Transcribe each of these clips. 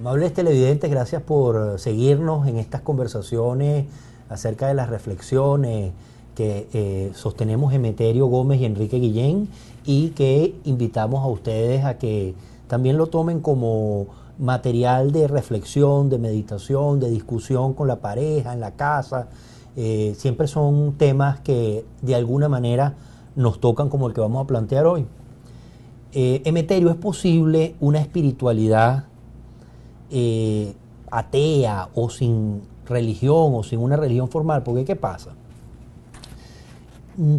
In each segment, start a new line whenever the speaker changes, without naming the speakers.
Amables televidentes, gracias por seguirnos en estas conversaciones acerca de las reflexiones que sostenemos Emeterio Gómez y Enrique Guillén, y que invitamos a ustedes a que también lo tomen como material de reflexión, de meditación, de discusión con la pareja, en la casa. Siempre son temas que de alguna manera nos tocan, como el que vamos a plantear hoy. Emeterio, ¿es posible una espiritualidad atea o sin religión o sin una religión formal? Porque ¿qué pasa?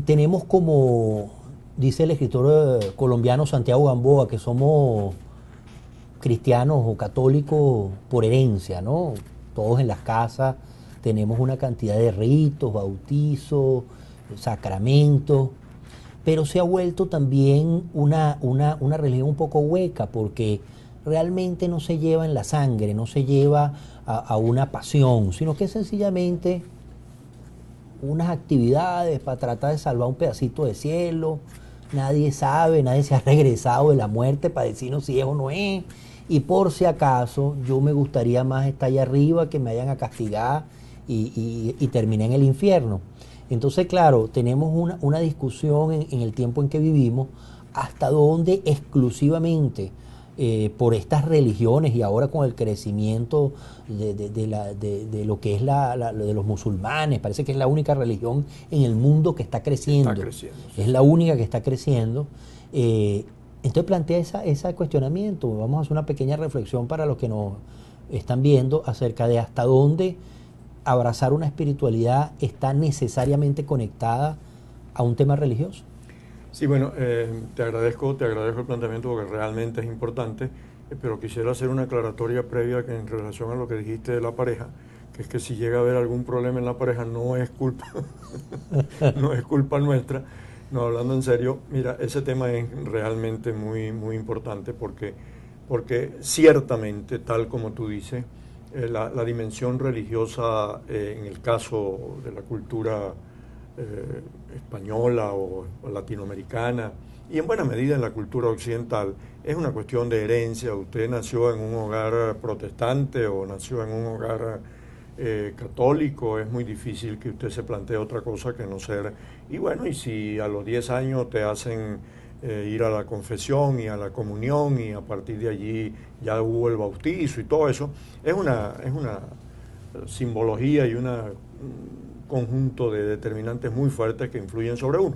Tenemos, como dice el escritor colombiano Santiago Gamboa, que somos cristianos o católicos por herencia, ¿no? Todos en las casas tenemos una cantidad de ritos, bautizos, sacramentos, pero se ha vuelto también una religión un poco hueca, porque realmente no se lleva en la sangre, no se lleva a una pasión, sino que es sencillamente unas actividades para tratar de salvar un pedacito de cielo. Nadie sabe, nadie se ha regresado de la muerte para decirnos si es o no es. Y por si acaso, yo me gustaría más estar allá arriba, que me vayan a castigar y terminé en el infierno. Entonces, claro, tenemos una discusión en el tiempo en que vivimos, hasta dónde exclusivamente por estas religiones, y ahora con el crecimiento de lo que es de los musulmanes, parece que es la única religión en el mundo que está creciendo. Sí. Es la única que está creciendo. Entonces plantea ese cuestionamiento. Vamos a hacer una pequeña reflexión para los que nos están viendo acerca de hasta dónde abrazar una espiritualidad está necesariamente conectada a un tema religioso.
Sí, bueno, te agradezco el planteamiento, porque realmente es importante, pero quisiera hacer una aclaratoria previa que en relación a lo que dijiste de la pareja, que es que si llega a haber algún problema en la pareja no es culpa, no es culpa nuestra. No, hablando en serio, mira, ese tema es realmente muy, muy importante, porque ciertamente, tal como tú dices, la dimensión religiosa en el caso de la cultura española o latinoamericana, y en buena medida en la cultura occidental, es una cuestión de herencia. Usted nació en un hogar protestante o nació en un hogar católico, es muy difícil que usted se plantee otra cosa que no ser. Y bueno, y si a los 10 años te hacen ir a la confesión y a la comunión, y a partir de allí ya hubo el bautizo y todo eso, es una simbología y un conjunto de determinantes muy fuertes que influyen sobre uno.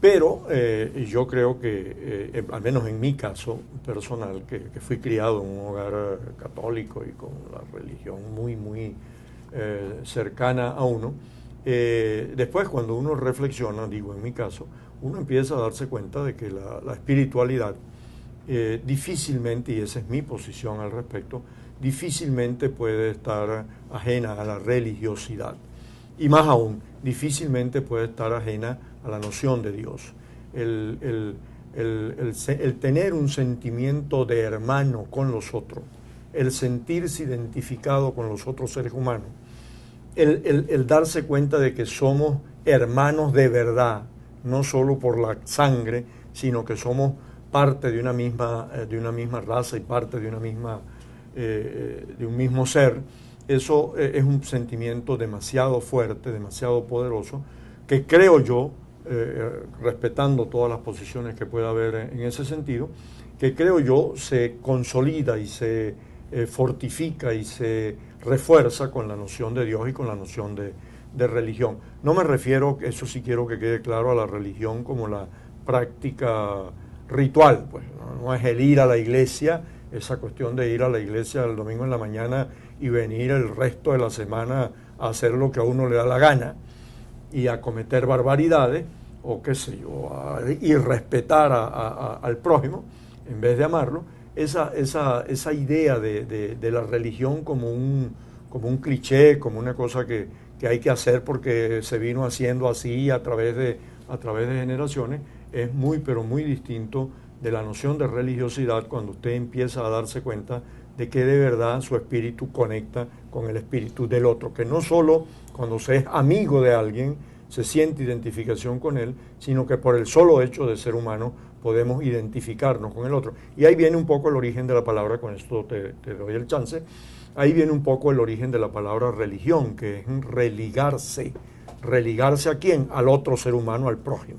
Pero yo creo que, al menos en mi caso personal, que fui criado en un hogar católico y con la religión muy, muy cercana a uno, después cuando uno reflexiona, digo en mi caso, uno empieza a darse cuenta de que la espiritualidad difícilmente, y esa es mi posición al respecto, difícilmente puede estar ajena a la religiosidad. Y más aún, difícilmente puede estar ajena a la noción de Dios. El tener un sentimiento de hermano con los otros, el sentirse identificado con los otros seres humanos, el darse cuenta de que somos hermanos de verdad, no solo por la sangre, sino que somos parte de una misma raza y parte de un mismo ser. Eso es un sentimiento demasiado fuerte, demasiado poderoso, que creo yo, respetando todas las posiciones que pueda haber en ese sentido, que creo yo se consolida y se fortifica y se refuerza con la noción de Dios y con la noción de religión. No me refiero, eso sí quiero que quede claro, a la religión como la práctica ritual, pues no es el ir a la iglesia, esa cuestión de ir a la iglesia el domingo en la mañana y venir el resto de la semana a hacer lo que a uno le da la gana y a cometer barbaridades, o qué sé yo, a irrespetar al prójimo en vez de amarlo. Esa idea de la religión como un cliché, como una cosa que hay que hacer porque se vino haciendo así a través de generaciones, es muy, pero muy distinto de la noción de religiosidad cuando usted empieza a darse cuenta de que de verdad su espíritu conecta con el espíritu del otro, que no solo cuando se es amigo de alguien se siente identificación con él, sino que por el solo hecho de ser humano podemos identificarnos con el otro. Y ahí viene un poco el origen de la palabra, con esto te doy el chance, ahí viene un poco el origen de la palabra religión, que es religarse. ¿Religarse a quién? Al otro ser humano, al prójimo.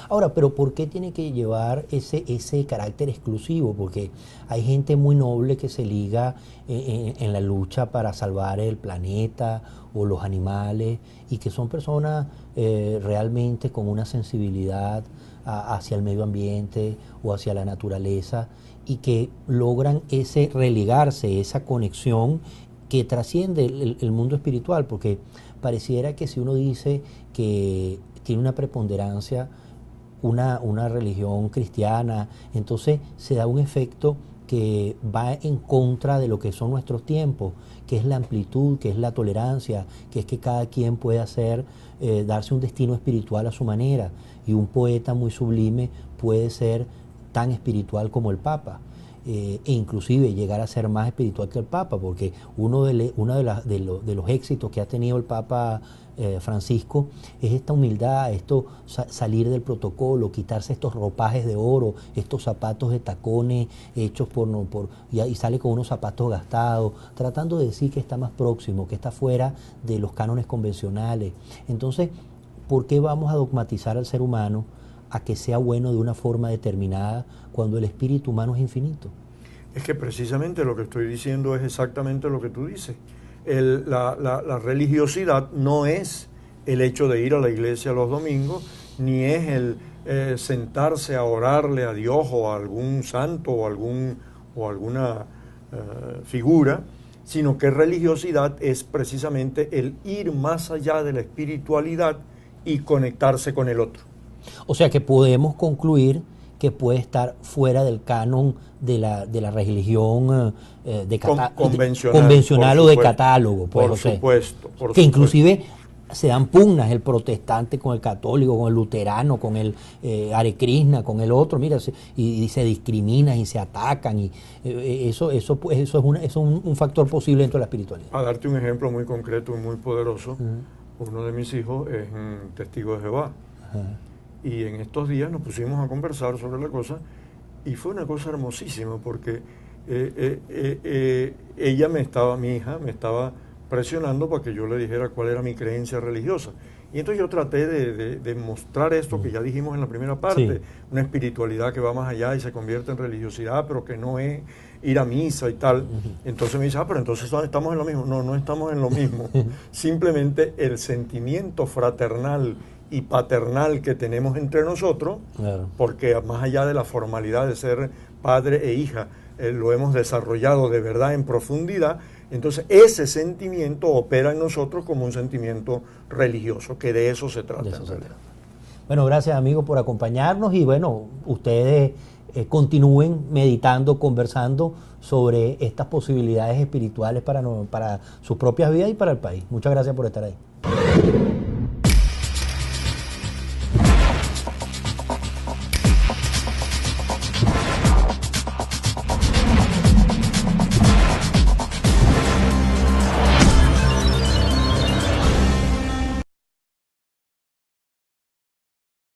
Ahora, pero ¿por qué tiene que llevar ese carácter exclusivo? Porque hay gente muy noble que se liga en la lucha para salvar el planeta o los animales y que son personas realmente con una sensibilidad hacia el medio ambiente o hacia la naturaleza y que logran ese religarse, esa conexión que trasciende el mundo espiritual, porque pareciera que si uno dice que tiene una preponderancia una religión cristiana, entonces se da un efecto que va en contra de lo que son nuestros tiempos, que es la amplitud, que es la tolerancia, que es que cada quien puede darse un destino espiritual a su manera, y un poeta muy sublime puede ser tan espiritual como el Papa. E inclusive llegar a ser más espiritual que el Papa, porque uno de los éxitos que ha tenido el Papa Francisco es esta humildad, esto salir del protocolo, quitarse estos ropajes de oro, estos zapatos de tacones hechos y sale con unos zapatos gastados, tratando de decir que está más próximo, que está fuera de los cánones convencionales. Entonces, ¿por qué vamos a dogmatizar al ser humano a que sea bueno de una forma determinada cuando el espíritu humano es infinito?
Es que precisamente lo que estoy diciendo es exactamente lo que tú dices. La religiosidad no es el hecho de ir a la iglesia los domingos, ni es el sentarse a orarle a Dios o a algún santo o alguna figura, sino que religiosidad es precisamente el ir más allá de la espiritualidad y conectarse con el otro.
O sea que podemos concluir que puede estar fuera del canon de la religión convencional o de catálogo. Pues,
por supuesto.
Que inclusive se dan pugnas el protestante con el católico, con el luterano, con el Hare Krishna, con el otro, mira, y se discriminan y se atacan, y eso es un factor posible dentro de la espiritualidad.
A darte un ejemplo muy concreto y muy poderoso, uno de mis hijos es un testigo de Jehová. Y en estos días nos pusimos a conversar sobre la cosa y fue una cosa hermosísima porque mi hija me estaba presionando para que yo le dijera cuál era mi creencia religiosa. Y entonces yo traté de mostrar esto que ya dijimos en la primera parte, sí, una espiritualidad que va más allá y se convierte en religiosidad, pero que no es ir a misa y tal. Entonces me dice, pero entonces estamos en lo mismo. No, no estamos en lo mismo. Simplemente el sentimiento fraternal y paternal que tenemos entre nosotros, claro, porque más allá de la formalidad de ser padre e hija, lo hemos desarrollado de verdad en profundidad. Entonces ese sentimiento opera en nosotros como un sentimiento religioso, que de eso se trata. De eso se trata.
Bueno, gracias amigos por acompañarnos y bueno, ustedes continúen meditando, conversando sobre estas posibilidades espirituales para sus propias vidas y para el país. Muchas gracias por estar ahí.